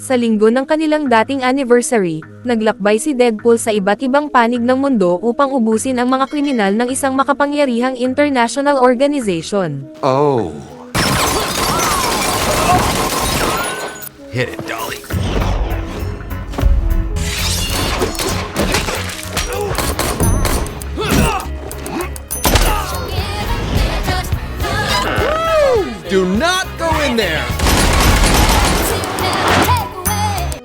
Sa linggo ng kanilang dating anniversary, naglakbay si Deadpool sa iba't ibang panig ng mundo upang ubusin ang mga kriminal ng isang makapangyarihang international organization. Oh. Hit it, Dolly. Do not go in there!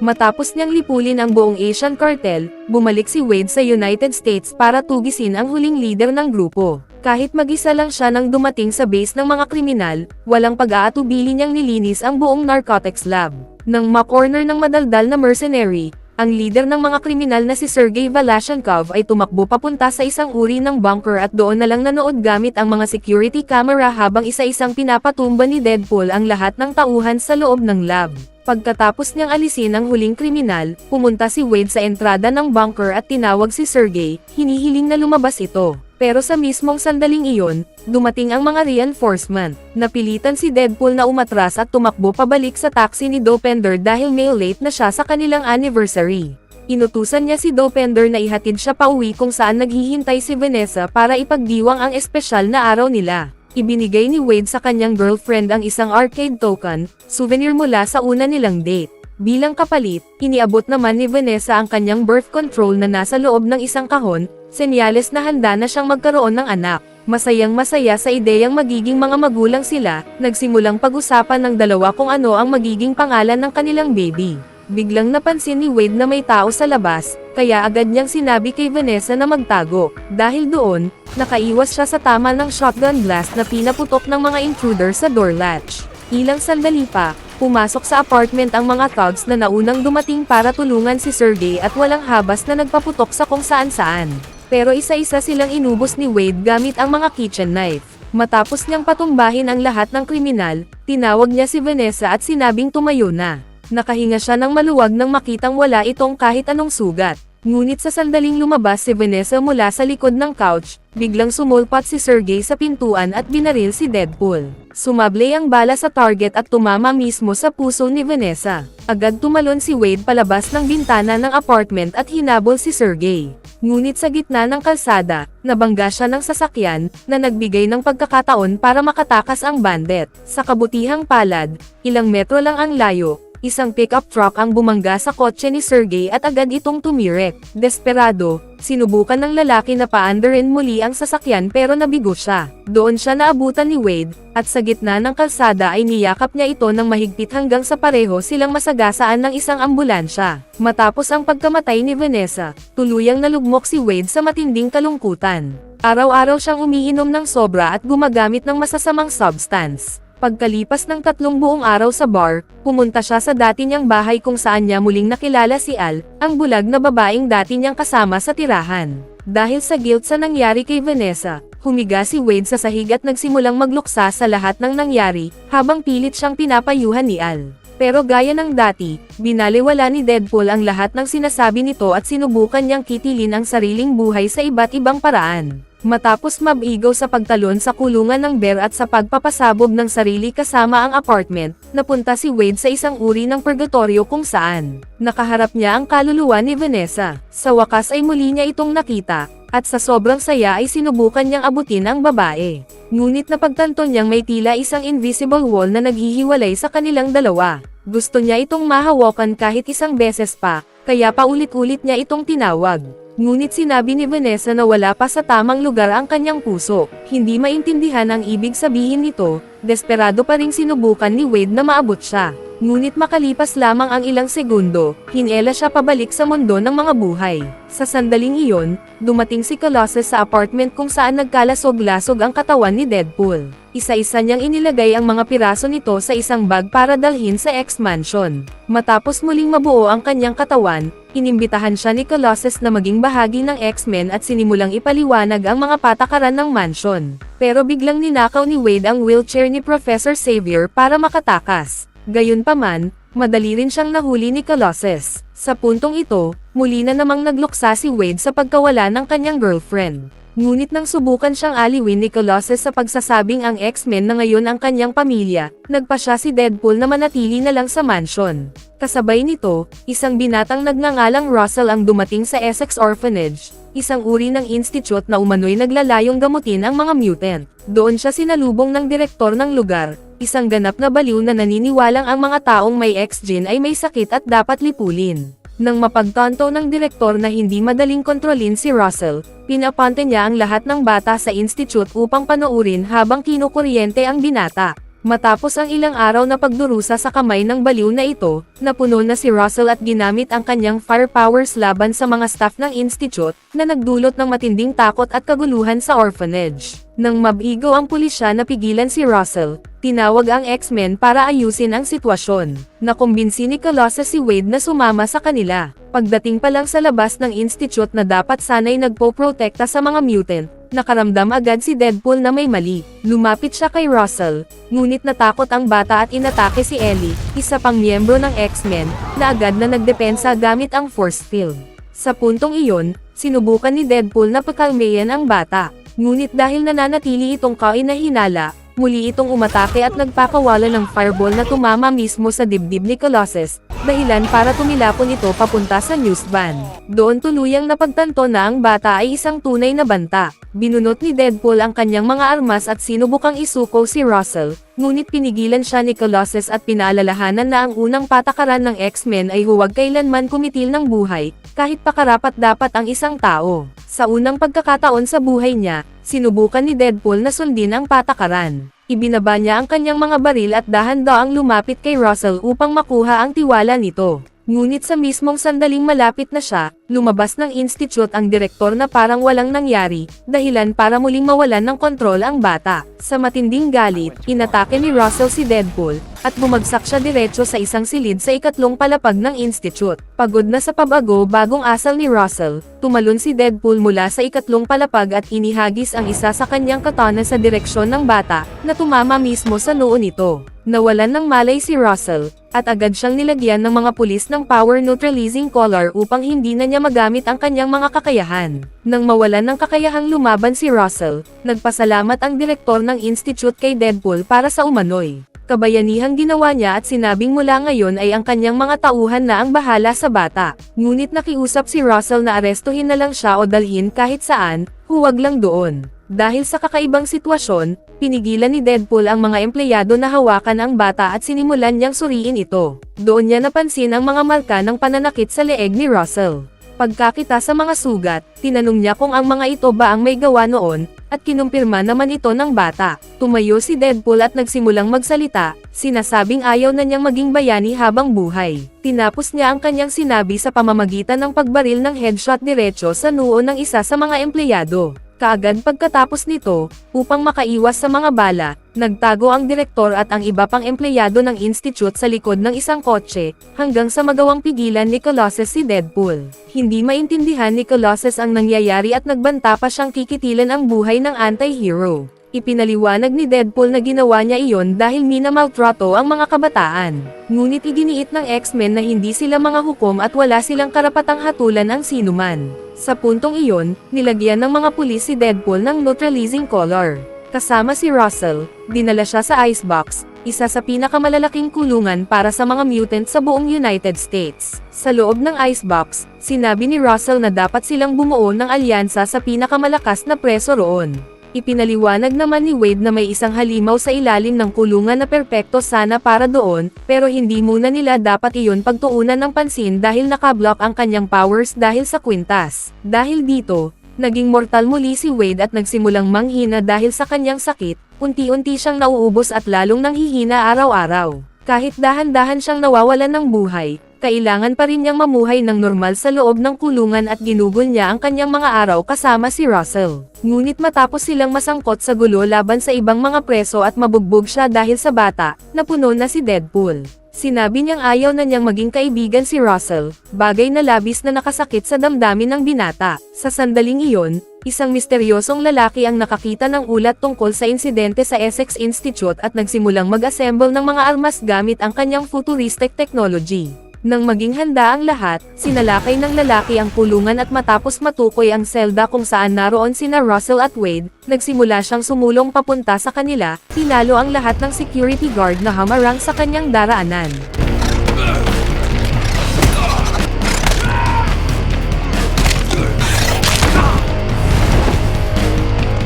Matapos niyang lipulin ang buong Asian Cartel, bumalik si Wade sa United States para tugisin ang huling leader ng grupo. Kahit mag-isa lang siya nang dumating sa base ng mga kriminal, walang pag-aatubili niyang nilinis ang buong narcotics lab. Nang ma-corner ng madaldal na mercenary, ang leader ng mga kriminal na si Sergey Velashenkov ay tumakbo papunta sa isang uri ng bunker at doon na lang nanood gamit ang mga security camera habang isa-isang pinapatumba ni Deadpool ang lahat ng tauhan sa loob ng lab. Pagkatapos niyang alisin ang huling kriminal, pumunta si Wade sa entrada ng bunker at tinawag si Sergey, hinihiling na lumabas ito. Pero sa mismong sandaling iyon, dumating ang mga reinforcement. Napilitan si Deadpool na umatras at tumakbo pabalik sa taxi ni Dopinder dahil may late na siya sa kanilang anniversary. Inutusan niya si Dopinder na ihatid siya pauwi kung saan naghihintay si Vanessa para ipagdiwang ang espesyal na araw nila. Ibinigay ni Wade sa kanyang girlfriend ang isang arcade token, souvenir mula sa una nilang date. Bilang kapalit, iniabot naman ni Vanessa ang kanyang birth control na nasa loob ng isang kahon, senyales na handa na siyang magkaroon ng anak. Masayang-masaya sa ideyang magiging mga magulang sila, nagsimulang pag-usapan ng dalawa kung ano ang magiging pangalan ng kanilang baby. Biglang napansin ni Wade na may tao sa labas, kaya agad niyang sinabi kay Vanessa na magtago. Dahil doon, nakaiwas siya sa tama ng shotgun blast na pinaputok ng mga intruder sa door latch. Ilang sandali pa, pumasok sa apartment ang mga thugs na naunang dumating para tulungan si Sergey at walang habas na nagpaputok sa kung saan-saan. Pero isa-isa silang inubos ni Wade gamit ang mga kitchen knife. Matapos niyang patumbahin ang lahat ng kriminal, tinawag niya si Vanessa at sinabing tumayo na. Nakahinga siya ng maluwag nang makitang wala itong kahit anong sugat. Ngunit sa sandaling lumabas si Vanessa mula sa likod ng couch, biglang sumulpat si Sergey sa pintuan at binaril si Deadpool. Sumablay ang bala sa target at tumama mismo sa puso ni Vanessa. Agad tumalon si Wade palabas ng bintana ng apartment at hinabol si Sergey. Ngunit sa gitna ng kalsada, nabangga siya ng sasakyan, na nagbigay ng pagkakataon para makatakas ang bandit. Sa kabutihang palad, ilang metro lang ang layo, isang pickup truck ang bumangga sa kotse ni Sergey at agad itong tumirek. Desperado, sinubukan ng lalaki na paandarin muli ang sasakyan pero nabigo siya. Doon siya naabutan ni Wade, at sa gitna ng kalsada ay niyakap niya ito ng mahigpit hanggang sa pareho silang masagasaan ng isang ambulansya. Matapos ang pagkamatay ni Vanessa, tuluyang nalugmok si Wade sa matinding kalungkutan. Araw-araw siyang umiinom ng sobra at gumagamit ng masasamang substance. Pagkalipas ng 3 buong araw sa bar, pumunta siya sa dati niyang bahay kung saan niya muling nakilala si Al, ang bulag na babaeng dati niyang kasama sa tirahan. Dahil sa guilt sa nangyari kay Vanessa, humiga si Wade sa sahig at nagsimulang magluksa sa lahat ng nangyari, habang pilit siyang pinapayuhan ni Al. Pero gaya ng dati, binaliwala ni Deadpool ang lahat ng sinasabi nito at sinubukan niyang kitilin ang sariling buhay sa iba't ibang paraan. Matapos mabigaw sa pagtalon sa kulungan ng bear at sa pagpapasabog ng sarili kasama ang apartment, napunta si Wade sa isang uri ng purgatorio kung saan nakaharap niya ang kaluluwa ni Vanessa. Sa wakas ay muli niya itong nakita, at sa sobrang saya ay sinubukan niyang abutin ang babae. Ngunit napagtanto niyang may tila isang invisible wall na naghihiwalay sa kanilang dalawa. Gusto niya itong mahawakan kahit isang beses pa, kaya paulit-ulit niya itong tinawag. Ngunit sinabi ni Vanessa na wala pa sa tamang lugar ang kanyang puso. Hindi maintindihan ang ibig sabihin nito, desperado pa ring sinubukan ni Wade na maabot siya. Ngunit makalipas lamang ang ilang segundo, hinela siya pabalik sa mundo ng mga buhay. Sa sandaling iyon, dumating si Colossus sa apartment kung saan nagkalasog-lasog ang katawan ni Deadpool. Isa-isa niyang inilagay ang mga piraso nito sa isang bag para dalhin sa X-Mansion. Matapos muling mabuo ang kanyang katawan, inimbitahan siya ni Colossus na maging bahagi ng X-Men at sinimulang ipaliwanag ang mga patakaran ng mansion. Pero biglang ninakaw ni Wade ang wheelchair ni Professor Xavier para makatakas. Gayunpaman, madali rin siyang nahuli ni Colossus. Sa puntong ito, muli na namang nagluksa si Wade sa pagkawala ng kanyang girlfriend. Ngunit nang subukan siyang aliwin ni Colossus sa pagsasabing ang X-Men na ngayon ang kanyang pamilya, nagpa siya si Deadpool na manatili na lang sa mansion. Kasabay nito, isang binatang nagngangalang Russell ang dumating sa Essex Orphanage, isang uri ng institute na umano'y naglalayong gamutin ang mga mutant. Doon siya sinalubong ng direktor ng lugar, isang ganap na baliw na naniniwalang ang mga taong may X-Gene ay may sakit at dapat lipulin. Nang mapagtanto ng direktor na hindi madaling kontrolin si Russell, pinapunta niya ang lahat ng bata sa institute upang panoorin habang kinukuryente ang binata. Matapos ang ilang araw na pagdurusa sa kamay ng baliw na ito, napuno na si Russell at ginamit ang kanyang fire powers laban sa mga staff ng institute, na nagdulot ng matinding takot at kaguluhan sa orphanage. Nang mabigo ang pulisya na pigilan si Russell, tinawag ang X-Men para ayusin ang sitwasyon. Nakumbinsi ni Colossus si Wade na sumama sa kanila. Pagdating pa lang sa labas ng institute na dapat sana'y nagpo-protekta sa mga mutant, nakaramdam agad si Deadpool na may mali. Lumapit siya kay Russell, ngunit natakot ang bata at inatake si Ellie, isa pang miyembro ng X-Men, na agad na nagdepensa gamit ang force field. Sa puntong iyon, sinubukan ni Deadpool na pakalmayan ang bata, ngunit dahil nananatili itong kainahinala, muli itong umatake at nagpakawala ng fireball na tumama mismo sa dibdib ni Colossus, dahilan para tumilapon ito papunta sa news van. Doon tuluyang napagtanto na ang bata ay isang tunay na banta. Binunot ni Deadpool ang kanyang mga armas at sinubukang isuko si Russell, ngunit pinigilan siya ni Colossus at pinaalalahanan na ang unang patakaran ng X-Men ay huwag kailanman kumitil ng buhay, kahit pakarapat-dapat ang isang tao. Sa unang pagkakataon sa buhay niya, sinubukan ni Deadpool na sundin ang patakaran. Ibinaba niya ang kanyang mga baril at dahan-daang lumapit kay Russell upang makuha ang tiwala nito. Ngunit sa mismong sandaling malapit na siya, lumabas ng institute ang direktor na parang walang nangyari, dahilan para muling mawalan ng kontrol ang bata. Sa matinding galit, inatake ni Russell si Deadpool, at bumagsak siya diretso sa isang silid sa ikatlong palapag ng institute. Pagod na sa pabago bagong asal ni Russell, tumalon si Deadpool mula sa ikatlong palapag at inihagis ang isa sa kanyang katana sa direksyon ng bata, na tumama mismo sa noo nito. Nawalan ng malay si Russell, at agad siyang nilagyan ng mga pulis ng power neutralizing collar upang hindi na niya magamit ang kanyang mga kakayahan. Nang mawalan ng kakayahang lumaban si Russell, nagpasalamat ang direktor ng institute kay Deadpool para sa umano'y kabayanihang ginawa niya at sinabing mula ngayon ay ang kanyang mga tauhan na ang bahala sa bata. Ngunit nakiusap si Russell na arestuhin na lang siya o dalhin kahit saan, huwag lang doon. Dahil sa kakaibang sitwasyon, pinigilan ni Deadpool ang mga empleyado na hawakan ang bata at sinimulan niyang suriin ito. Doon niya napansin ang mga marka ng pananakit sa leeg ni Russell. Pagkakita sa mga sugat, tinanong niya kung ang mga ito ba ang may gawa noon, at kinumpirma naman ito ng bata. Tumayo si Deadpool at nagsimulang magsalita, sinasabing ayaw na niyang maging bayani habang buhay. Tinapos niya ang kanyang sinabi sa pamamagitan ng pagbaril ng headshot diretso sa noo ng isa sa mga empleyado. Kaagad pagkatapos nito, upang makaiwas sa mga bala, nagtago ang direktor at ang iba pang empleyado ng institute sa likod ng isang kotse, hanggang sa magawang pigilan ni Colossus si Deadpool. Hindi maintindihan ni Colossus ang nangyayari at nagbanta pa siyang kikitilan ang buhay ng anti-hero. Ipinaliwanag ni Deadpool na ginawa niya iyon dahil minamaltrato ang mga kabataan. Ngunit iginiit ng X-Men na hindi sila mga hukom at wala silang karapatang hatulan ang sinuman. Sa puntong iyon, nilagyan ng mga pulis si Deadpool ng neutralizing collar. Kasama si Russell, dinala siya sa icebox, isa sa pinakamalalaking kulungan para sa mga mutant sa buong United States. Sa loob ng icebox, sinabi ni Russell na dapat silang bumuo ng alyansa sa pinakamalakas na preso roon. Ipinaliwanag naman ni Wade na may isang halimaw sa ilalim ng kulungan na perpekto sana para doon, pero hindi muna nila dapat iyon pagtuunan ng pansin dahil nakablock ang kanyang powers dahil sa kwintas. Dahil dito, naging mortal muli si Wade at nagsimulang manghina dahil sa kanyang sakit, unti-unti siyang nauubos at lalong nanghihina araw-araw. Kahit dahan-dahan siyang nawawalan ng buhay, kailangan pa rin niyang mamuhay ng normal sa loob ng kulungan at ginugol niya ang kanyang mga araw kasama si Russell. Ngunit matapos silang masangkot sa gulo laban sa ibang mga preso at mabugbog siya dahil sa bata, napuno na si Deadpool. Sinabi niyang ayaw na niyang maging kaibigan si Russell, bagay na labis na nakasakit sa damdamin ng binata. Sa sandaling iyon, isang misteryosong lalaki ang nakakita ng ulat tungkol sa insidente sa Essex Institute at nagsimulang mag-assemble ng mga armas gamit ang kanyang futuristic technology. Nang maging handa ang lahat, sinalakay ng lalaki ang kulungan at matapos matukoy ang selda kung saan naroon sina Russell at Wade, nagsimula siyang sumulong papunta sa kanila, tinalo ang lahat ng security guard na hamarang sa kanyang daraanan.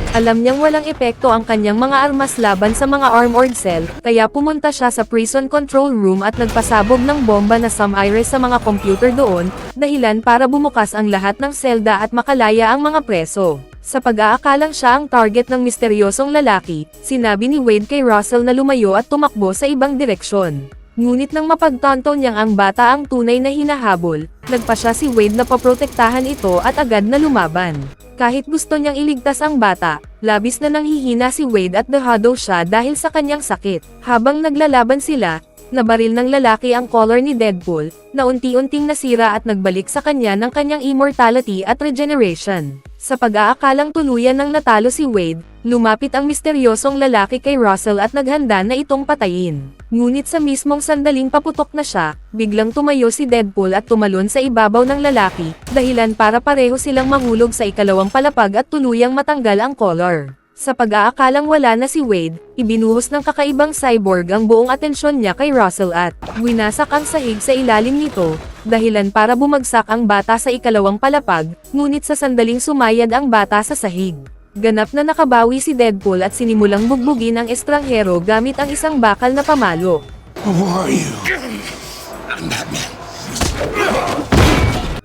Alam niyang walang epekto ang kanyang mga armas laban sa mga armored cell, kaya pumunta siya sa prison control room at nagpasabog ng bomba na sum-iris sa mga computer doon, dahilan para bumukas ang lahat ng selda at makalaya ang mga preso. Sa pag-aakalang siya ang target ng misteryosong lalaki, sinabi ni Wade kay Russell na lumayo at tumakbo sa ibang direksyon. Ngunit nang mapagtanto niyang ang bata ang tunay na hinahabol, nagpa siya si Wade na paprotektahan ito at agad na lumaban. Kahit gusto niyang iligtas ang bata, labis na nanghihina si Wade at dehado siya dahil sa kanyang sakit. Habang naglalaban sila, nabaril ng lalaki ang collar ni Deadpool, na unti-unting nasira at nagbalik sa kanya ng kanyang immortality at regeneration. Sa pag-aakalang tuluyan ng natalo si Wade, lumapit ang misteryosong lalaki kay Russell at naghanda na itong patayin. Ngunit sa mismong sandaling paputok na siya, biglang tumayo si Deadpool at tumalon sa ibabaw ng lalaki, dahilan para pareho silang mahulog sa ikalawang palapag at tuluyang matanggal ang collar. Sa pag-aakalang wala na si Wade, ibinuhos ng kakaibang cyborg ang buong atensyon niya kay Russell at winasak ang sahig sa ilalim nito, dahilan para bumagsak ang bata sa ikalawang palapag, ngunit sa sandaling sumayad ang bata sa sahig. Ganap na nakabawi si Deadpool at sinimulang bugbugin ang estranghero gamit ang isang bakal na pamalo. Who are you? I'm Batman.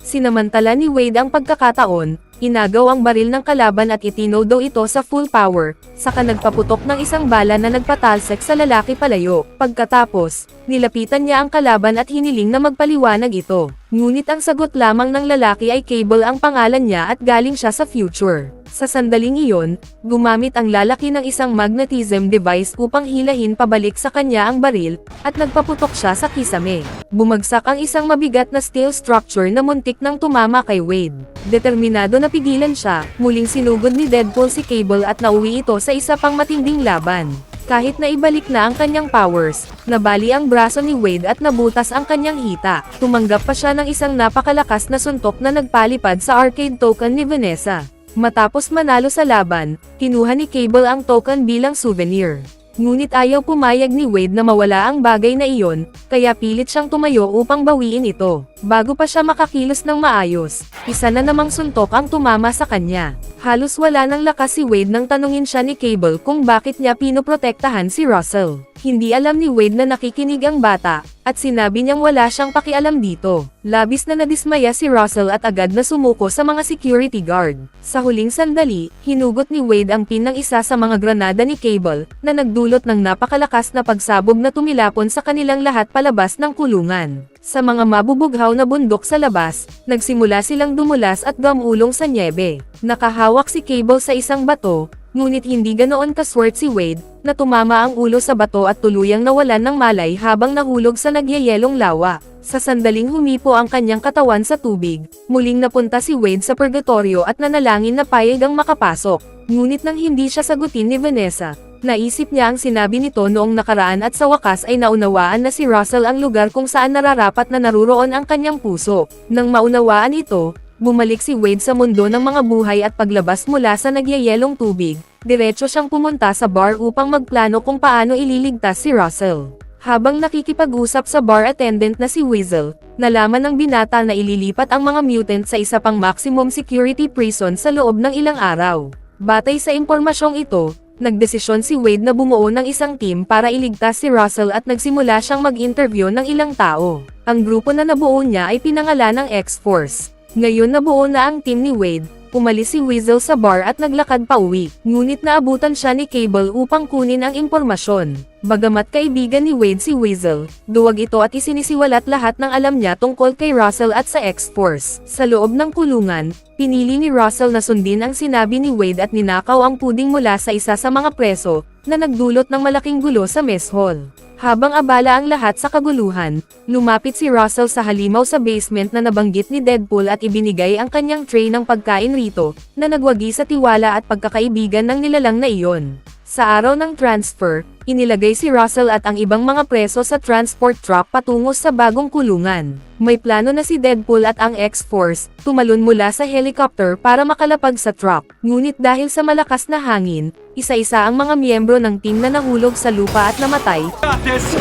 Sinamantala ni Wade ang pagkakataon, inagaw ang baril ng kalaban at itinodo ito sa full power, saka nagpaputok ng isang bala na nagpatalsik sa lalaki palayo. Pagkatapos, nilapitan niya ang kalaban at hiniling na magpaliwanag ito. Ngunit ang sagot lamang ng lalaki ay Cable ang pangalan niya at galing siya sa future. Sa sandaling iyon, gumamit ang lalaki ng isang magnetism device upang hilahin pabalik sa kanya ang baril, at nagpaputok siya sa kisame. Bumagsak ang isang mabigat na steel structure na muntik nang tumama kay Wade. Determinado na pigilan siya, muling sinugod ni Deadpool si Cable at nauwi ito sa isa pang matinding laban. Kahit na ibalik na ang kanyang powers, nabali ang braso ni Wade at nabutas ang kanyang hita. Tumanggap pa siya ng isang napakalakas na suntok na nagpalipad sa arcade token ni Vanessa. Matapos manalo sa laban, kinuha ni Cable ang token bilang souvenir. Ngunit ayaw pumayag ni Wade na mawala ang bagay na iyon, kaya pilit siyang tumayo upang bawiin ito. Bago pa siya makakilos ng maayos, isa na namang suntok ang tumama sa kanya. Halos wala ng lakas si Wade nang tanungin siya ni Cable kung bakit niya pinoprotektahan si Russell. Hindi alam ni Wade na nakikinig ang bata, at sinabi niyang wala siyang pakialam dito. Labis na nadismaya si Russell at agad na sumuko sa mga security guard. Sa huling sandali, hinugot ni Wade ang pin ng isa sa mga granada ni Cable, na nagdulot ng napakalakas na pagsabog na tumilapon sa kanilang lahat palabas ng kulungan. Sa mga mabubughaw na bundok sa labas, nagsimula silang dumulas at gamulong sa nyebe. Nakahawak si Cable sa isang bato, ngunit hindi ganoon kaswerte si Wade, na tumama ang ulo sa bato at tuluyang nawalan ng malay habang nahulog sa nagyayelong lawa. Sa sandaling humipo ang kanyang katawan sa tubig, muling napunta si Wade sa purgatorio at nanalangin na payag ang makapasok. Ngunit nang hindi siya sagutin ni Vanessa, naisip niya ang sinabi nito noong nakaraan at sa wakas ay naunawaan na si Russell ang lugar kung saan nararapat na naruroon ang kanyang puso. Nang maunawaan ito, bumalik si Wade sa mundo ng mga buhay at paglabas mula sa nagyayelong tubig, diretso siyang pumunta sa bar upang magplano kung paano ililigtas si Russell. Habang nakikipag-usap sa bar attendant na si Weasel, nalaman ng binata na ililipat ang mga mutant sa isa pang maximum security prison sa loob ng ilang araw. Batay sa impormasyong ito, nagdesisyon si Wade na bumuo ng isang team para iligtas si Russell at nagsimula siyang mag-interview ng ilang tao. Ang grupo na nabuo niya ay pinangalan ng X-Force. Ngayon nabuo na ang team ni Wade, umalis si Weasel sa bar at naglakad pa uwi. Ngunit naabutan siya ni Cable upang kunin ang impormasyon. Bagamat kaibigan ni Wade si Weasel, duwag ito at isinisiwalat lahat ng alam niya tungkol kay Russell at sa X-Force. Sa loob ng kulungan, pinili ni Russell na sundin ang sinabi ni Wade at ninakaw ang puding mula sa isa sa mga preso, na nagdulot ng malaking gulo sa mess hall. Habang abala ang lahat sa kaguluhan, lumapit si Russell sa halimaw sa basement na nabanggit ni Deadpool at ibinigay ang kanyang tray ng pagkain rito, na nagwagi sa tiwala at pagkakaibigan ng nilalang na iyon. Sa araw ng transfer, inilagay si Russell at ang ibang mga preso sa transport truck patungo sa bagong kulungan. May plano na si Deadpool at ang X-Force, tumalon mula sa helicopter para makalapag sa truck. Ngunit dahil sa malakas na hangin, isa-isa ang mga miyembro ng team na nahulog sa lupa at namatay. Got this!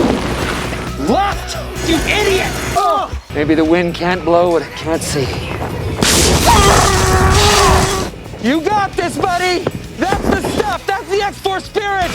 Left! You idiot! Maybe the wind can't blow what it can't see. You got this, buddy! That's the stuff! That's the X-Force spirit!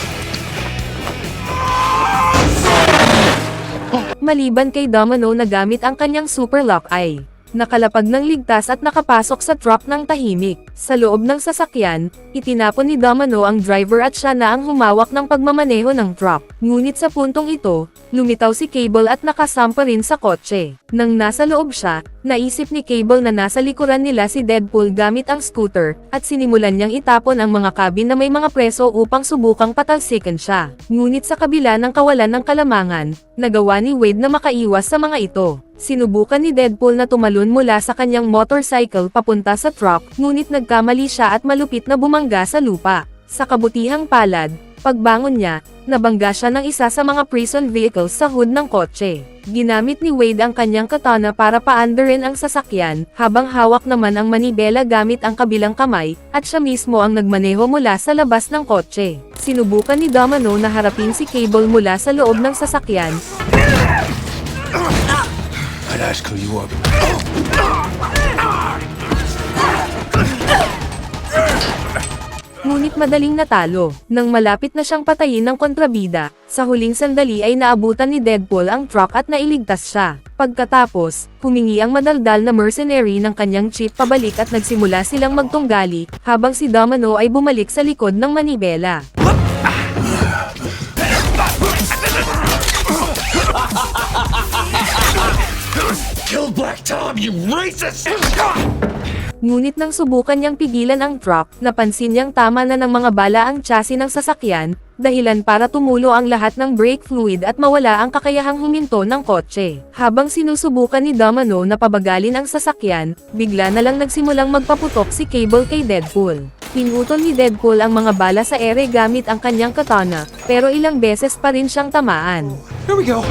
Maliban kay Domino na gamit ang kanyang super lock eye, nakalapag ng ligtas at nakapasok sa truck ng tahimik. Sa loob ng sasakyan, itinapon ni Domino ang driver at siya na ang humawak ng pagmamaneho ng truck. Ngunit sa puntong ito, lumitaw si Cable at nakasampa rin sa kotse. Nang nasa loob siya, naisip ni Cable na nasa likuran nila si Deadpool gamit ang scooter, at sinimulan niyang itapon ang mga cabin na may mga preso upang subukang patalsikan siya. Ngunit sa kabila ng kawalan ng kalamangan, nagawa ni Wade na makaiwas sa mga ito. Sinubukan ni Deadpool na tumalon mula sa kanyang motorcycle papunta sa truck, ngunit nagkamali siya at malupit na bumangga sa lupa. Sa kabutihang palad, pagbangon niya, nabangga siya ng isa sa mga prison vehicles sa hood ng kotse. Ginamit ni Wade ang kanyang katana para paandarin ang sasakyan, habang hawak naman ang manibela gamit ang kabilang kamay, at siya mismo ang nagmaneho mula sa labas ng kotse. Sinubukan ni Domino na harapin si Cable mula sa loob ng sasakyan, I'd ask who you are. ngunit madaling natalo. Nang malapit na siyang patayin ng kontrabida, sa huling sandali ay naabutan ni Deadpool ang truck at nailigtas siya. Pagkatapos, humingi ang madaldal na mercenary ng kanyang jeep pabalik at nagsimula silang magtunggali, habang si Domino ay bumalik sa likod ng manibela. Kill Black Tom, you racist! Ngunit nang subukan niyang pigilan ang truck, napansin niyang tama na ng mga bala ang chassis ng sasakyan, dahilan para tumulo ang lahat ng brake fluid at mawala ang kakayahang huminto ng kotse. Habang sinusubukan ni Domino na pabagalin ang sasakyan, bigla na lang nagsimulang magpaputok si Cable kay Deadpool. Pinutol ni Deadpool ang mga bala sa ere gamit ang kanyang katana, pero ilang beses pa rin siyang tamaan. Here we go!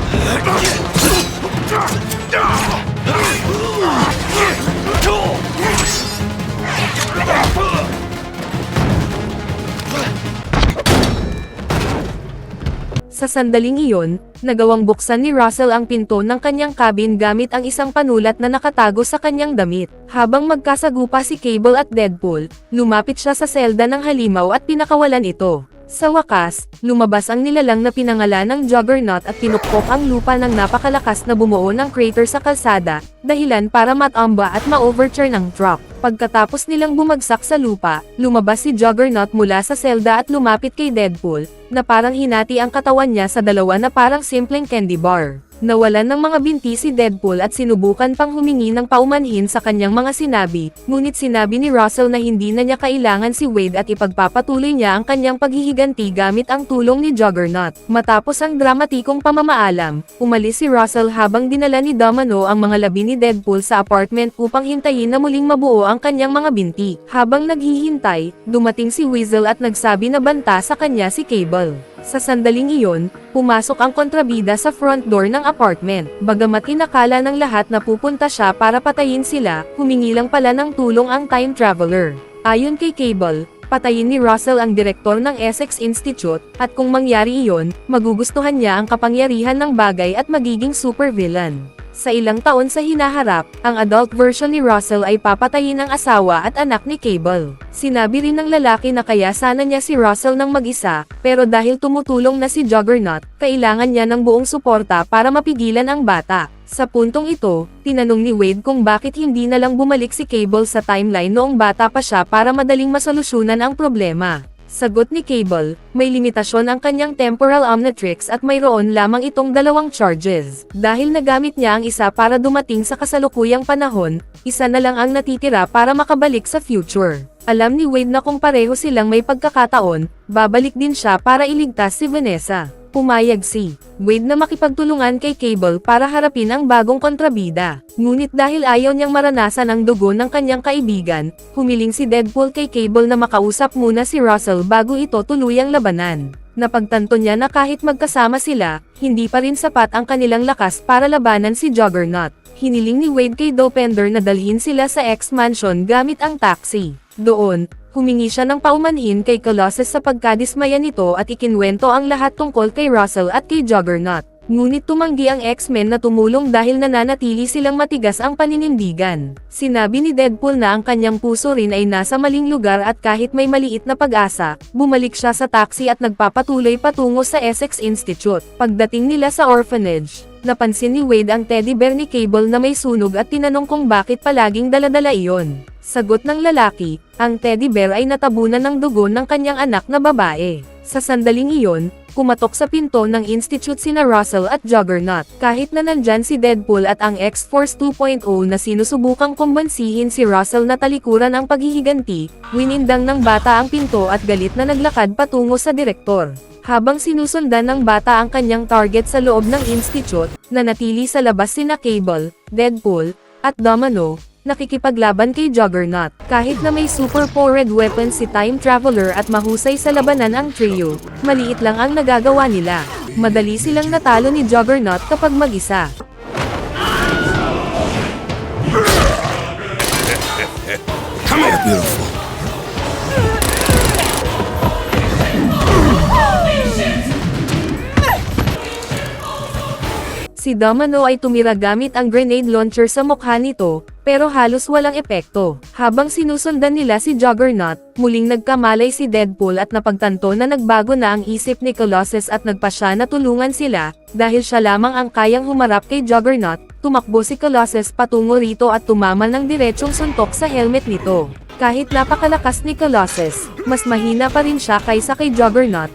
Sa sandaling iyon, nagawang buksan ni Russell ang pinto ng kanyang cabin gamit ang isang panulat na nakatago sa kanyang damit. Habang magkasagupa si Cable at Deadpool, lumapit siya sa selda ng halimaw at pinakawalan ito. Sa wakas, lumabas ang nilalang na pinangalan ng Juggernaut at tinukpok ang lupa ng napakalakas na bumuo ng crater sa kalsada, dahilan para matamba at ma-overturn ang truck. Pagkatapos nilang bumagsak sa lupa, lumabas si Juggernaut mula sa selda at lumapit kay Deadpool, na parang hinati ang katawan niya sa dalawa na parang simpleng candy bar. Nawalan ng mga binti si Deadpool at sinubukan pang humingi ng paumanhin sa kanyang mga sinabi, ngunit sinabi ni Russell na hindi na niya kailangan si Wade at ipagpapatuloy niya ang kanyang paghihiganti gamit ang tulong ni Juggernaut. Matapos ang dramatikong pamamaalam, umalis si Russell habang dinala ni Domino ang mga labi ni Deadpool sa apartment upang hintayin na muling mabuo ang kanyang mga binti. Habang naghihintay, dumating si Weasel at nagsabi na banta sa kanya si Cable. Sa sandaling iyon, pumasok ang kontrabida sa front door ng apartment. Bagamat inakala ng lahat na pupunta siya para patayin sila, humingi lang pala ng tulong ang time traveler. Ayon kay Cable, patayin ni Russell ang direktor ng Essex Institute, at kung mangyari iyon, magugustuhan niya ang kapangyarihan ng bagay at magiging supervillain. Sa ilang taon sa hinaharap, ang adult version ni Russell ay papatayin ang asawa at anak ni Cable. Sinabi rin ng lalaki na kaya sana niya si Russell ng mag-isa, pero dahil tumutulong na si Juggernaut, kailangan niya ng buong suporta para mapigilan ang bata. Sa puntong ito, tinanong ni Wade kung bakit hindi na lang bumalik si Cable sa timeline noong bata pa siya para madaling masolusyonan ang problema. Sagot ni Cable, may limitasyon ang kanyang temporal omnitrix at mayroon lamang itong dalawang charges. Dahil nagamit niya ang isa para dumating sa kasalukuyang panahon, isa na lang ang natitira para makabalik sa future. Alam ni Wade na kung pareho silang may pagkakataon, babalik din siya para iligtas si Vanessa. Pumayag si Wade na makipagtulungan kay Cable para harapin ang bagong kontrabida. Ngunit dahil ayaw niyang maranasan ang dugo ng kanyang kaibigan, humiling si Deadpool kay Cable na makausap muna si Russell bago ito tuluyang labanan. Napagtanto niya na kahit magkasama sila, hindi pa rin sapat ang kanilang lakas para labanan si Juggernaut. Hiniling ni Wade kay Dopinder na dalhin sila sa X-Mansion gamit ang taxi. Doon, humingi siya ng paumanhin kay Colossus sa pagkadismaya nito at ikinwento ang lahat tungkol kay Russell at kay Juggernaut. Ngunit tumanggi ang X-Men na tumulong dahil nananatili silang matigas ang paninindigan. Sinabi ni Deadpool na ang kanyang puso rin ay nasa maling lugar at kahit may maliit na pag-asa, bumalik siya sa taxi at nagpapatuloy patungo sa Essex Institute. Pagdating nila sa orphanage, napansin ni Wade ang teddy bear ni Cable na may sunog at tinanong kung bakit palaging daladala iyon. Sagot ng lalaki, ang teddy bear ay natabunan ng dugo ng kanyang anak na babae. Sa sandaling iyon, kumatok sa pinto ng Institute sina Russell at Juggernaut. Kahit na nandyan si Deadpool at ang X-Force 2.0 na sinusubukang kumbansihin si Russell na talikuran ang paghihiganti, winindang ng bata ang pinto at galit na naglakad patungo sa direktor. Habang sinusundan ng bata ang kanyang target sa loob ng Institute, nanatili sa labas sina Cable, Deadpool, at Domino, nakikipaglaban kay Juggernaut. Kahit na may super-powered weapons si Time Traveler at mahusay sa labanan ang trio, maliit lang ang nagagawa nila. Madali silang natalo ni Juggernaut kapag mag-isa. Come here, beautiful. Si Domino ay tumira gamit ang grenade launcher sa mukha nito, pero halos walang epekto. Habang sinusundan nila si Juggernaut, muling nagkamalay si Deadpool at napagtanto na nagbago na ang isip ni Colossus at nagpasya na tulungan sila, dahil siya lamang ang kayang humarap kay Juggernaut. Tumakbo si Colossus patungo rito at tumamal ng diretsong suntok sa helmet nito. Kahit napakalakas ni Colossus, mas mahina pa rin siya kaysa kay Juggernaut.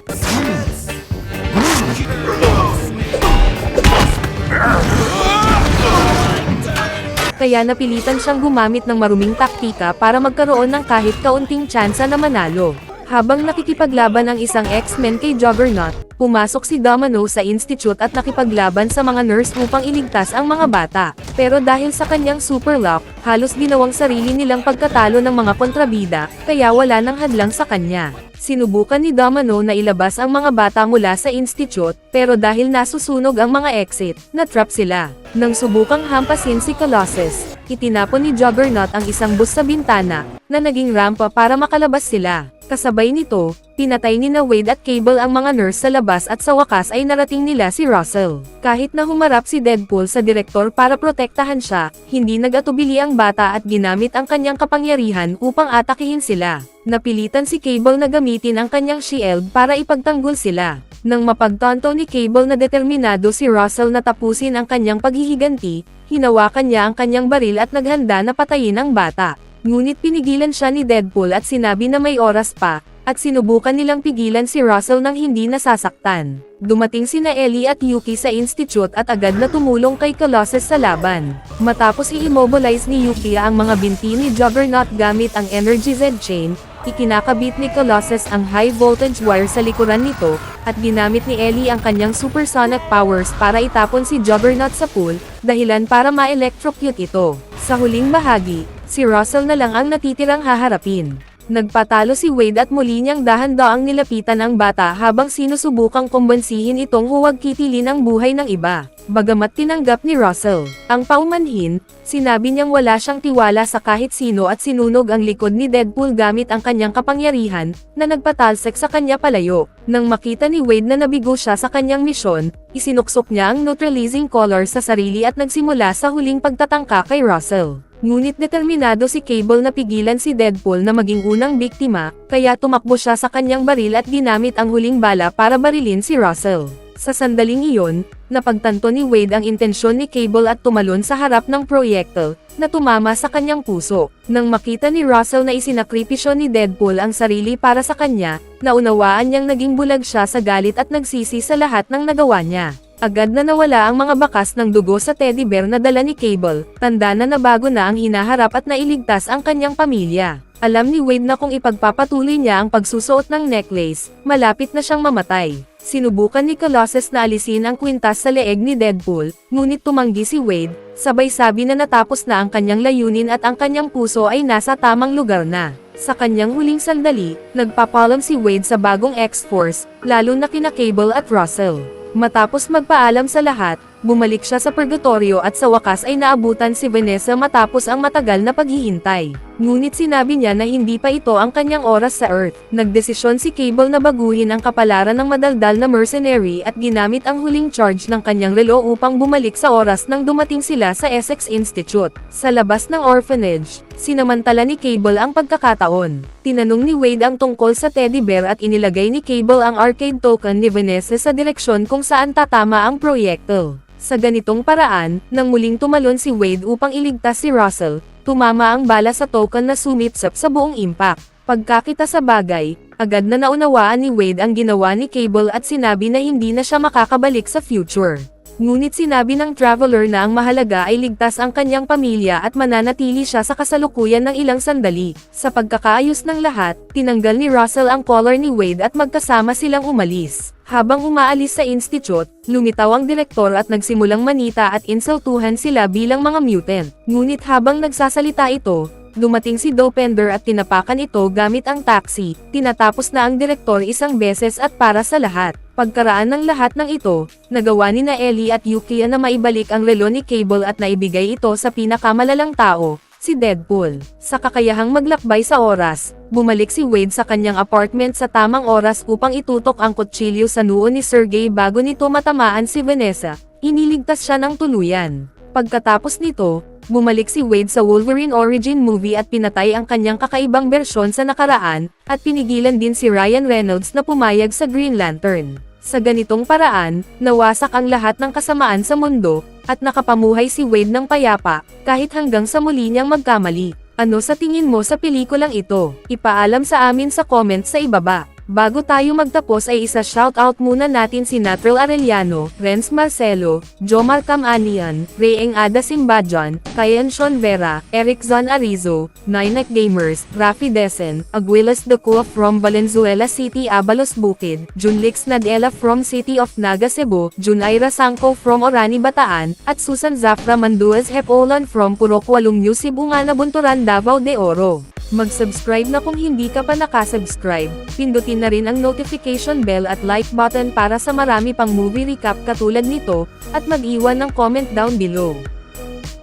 Kaya napilitan siyang gumamit ng maruming taktika para magkaroon ng kahit kaunting tsansa na manalo. Habang nakikipaglaban ang isang X-Men kay Juggernaut, pumasok si Domino sa Institute at nakipaglaban sa mga nurse upang iligtas ang mga bata. Pero dahil sa kanyang super lock, halos ginawang sarili nilang pagkatalo ng mga kontrabida, kaya wala nang hadlang sa kanya. Sinubukan ni Domino na ilabas ang mga bata mula sa Institute, pero dahil nasusunog ang mga exit, na-trap sila. Nang subukang hampasin si Colossus, itinapon ni Juggernaut ang isang bus sa bintana, na naging rampa para makalabas sila. Kasabay nito, pinatay ni Wade at Cable ang mga nurse sa labas at sa wakas ay narating nila si Russell. Kahit na humarap si Deadpool sa direktor para protektahan siya, hindi nag-atubili ang bata at ginamit ang kanyang kapangyarihan upang atakihin sila. Napilitan si Cable na gamitin ang kanyang shield para ipagtanggol sila. Nang mapagtanto ni Cable na determinado si Russell na tapusin ang kanyang paghihiganti, hinawakan niya ang kanyang baril at naghanda na patayin ang bata. Ngunit pinigilan siya ni Deadpool at sinabi na may oras pa, at sinubukan nilang pigilan si Russell nang hindi nasasaktan. Dumating sina Ellie at Yuki sa Institute at agad na tumulong kay Colossus sa laban. Matapos i-immobilize ni Yuki ang mga binti ni Juggernaut gamit ang Energy Z-Chain, ikinakabit ni Colossus ang high voltage wire sa likuran nito, at ginamit ni Ellie ang kanyang supersonic powers para itapon si Juggernaut sa pool, dahilan para ma-electrocute ito. Sa huling bahagi, si Russell na lang ang natitirang haharapin. Nagpatalo si Wade at muli niyang dahan-daang nilapitan ang bata habang sinusubukang kumbansihin itong huwag kitilin ang buhay ng iba. Bagamat tinanggap ni Russell ang paumanhin, sinabi niyang wala siyang tiwala sa kahit sino at sinunog ang likod ni Deadpool gamit ang kanyang kapangyarihan, na nagpatalsik sa kanya palayo. Nang makita ni Wade na nabigo siya sa kanyang misyon, isinuksok niya ang neutralizing color sa sarili at nagsimula sa huling pagtatangka kay Russell. Ngunit determinado si Cable na pigilan si Deadpool na maging unang biktima, kaya tumakbo siya sa kanyang baril at ginamit ang huling bala para barilin si Russell. Sa sandaling iyon, napagtanto ni Wade ang intensyon ni Cable at tumalon sa harap ng projectile, na tumama sa kanyang puso. Nang makita ni Russell na isinakripisyo ni Deadpool ang sarili para sa kanya, naunawaan niyang naging bulag siya sa galit at nagsisi sa lahat ng nagawa niya. Agad na nawala ang mga bakas ng dugo sa teddy bear na dala ni Cable, tanda na nabago na ang hinaharap at nailigtas ang kanyang pamilya. Alam ni Wade na kung ipagpapatuloy niya ang pagsusuot ng necklace, malapit na siyang mamatay. Sinubukan ni Colossus na alisin ang kwintas sa leeg ni Deadpool, ngunit tumanggi si Wade, sabay sabi na natapos na ang kanyang layunin at ang kanyang puso ay nasa tamang lugar na. Sa kanyang huling sandali, nagpapaalam si Wade sa bagong X-Force, lalo na kina Cable at Russell. Matapos magpaalam sa lahat, bumalik siya sa purgatorio at sa wakas ay naabutan si Vanessa matapos ang matagal na paghihintay. Ngunit sinabi niya na hindi pa ito ang kanyang oras sa Earth. Nagdesisyon si Cable na baguhin ang kapalaran ng madaldal na mercenary at ginamit ang huling charge ng kanyang relo upang bumalik sa oras nang dumating sila sa Essex Institute. Sa labas ng orphanage, sinamantala ni Cable ang pagkakataon. Tinanong ni Wade ang tungkol sa teddy bear at inilagay ni Cable ang arcade token ni Vanessa sa direksyon kung saan tatama ang proyektil. Sa ganitong paraan, nang muling tumalon si Wade upang iligtas si Russell, tumama ang bala sa token na sumipsap sa buong impact. Pagkakita sa bagay, agad na naunawaan ni Wade ang ginawa ni Cable at sinabi na hindi na siya makakabalik sa future. Ngunit sinabi ng Traveler na ang mahalaga ay ligtas ang kanyang pamilya at mananatili siya sa kasalukuyan ng ilang sandali. Sa pagkakaayos ng lahat, tinanggal ni Russell ang collar ni Wade at magkasama silang umalis. Habang umaalis sa institute, lumitaw ang direktor at nagsimulang manita at insultuhan sila bilang mga mutant. Ngunit habang nagsasalita ito, dumating si Dopinder at tinapakan ito gamit ang taxi. Tinatapos na ang direktor isang beses at para sa lahat. Pagkaraan ng lahat ng ito, nagawa ni na Ellie at Yukiya na maibalik ang relo ni Cable at naibigay ito sa pinakamalalang tao, si Deadpool. Sa kakayahang maglakbay sa oras, bumalik si Wade sa kanyang apartment sa tamang oras upang itutok ang kutsilyo sa noo ni Sergey bago nito matamaan si Vanessa. Iniligtas siya ng tuluyan. Pagkatapos nito, bumalik si Wade sa Wolverine origin movie at pinatay ang kanyang kakaibang bersyon sa nakaraan, at pinigilan din si Ryan Reynolds na pumayag sa Green Lantern. Sa ganitong paraan, nawasak ang lahat ng kasamaan sa mundo, at nakapamuhay si Wade ng payapa, kahit hanggang sa muli niyang magkamali. Ano sa tingin mo sa pelikulang ito? Ipaalam sa amin sa comment sa ibaba. Bago tayo magtapos ay isa-shoutout muna natin si Natural Arellano, Renz Marcelo, Jomar Camanian, Reyeng Ada Simbajan, Kayan Sean Vera, Eric Zon Arizo, Ninek Gamers, Rafi Desen, Aguilas Decua from Valenzuela City Abalos Bukid, Junlix Nadela from City of Naga Cebu, Junaira Sangko from Orani Bataan, at Susan Zafra Manduez Hepolan from Purok Walong New Sibungana Bunturan Davao de Oro. Mag-subscribe na kung hindi ka pa nakasubscribe, pindutin na rin ang notification bell at like button para sa marami pang movie recap katulad nito, at mag-iwan ng comment down below.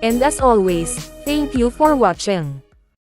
And as always, thank you for watching.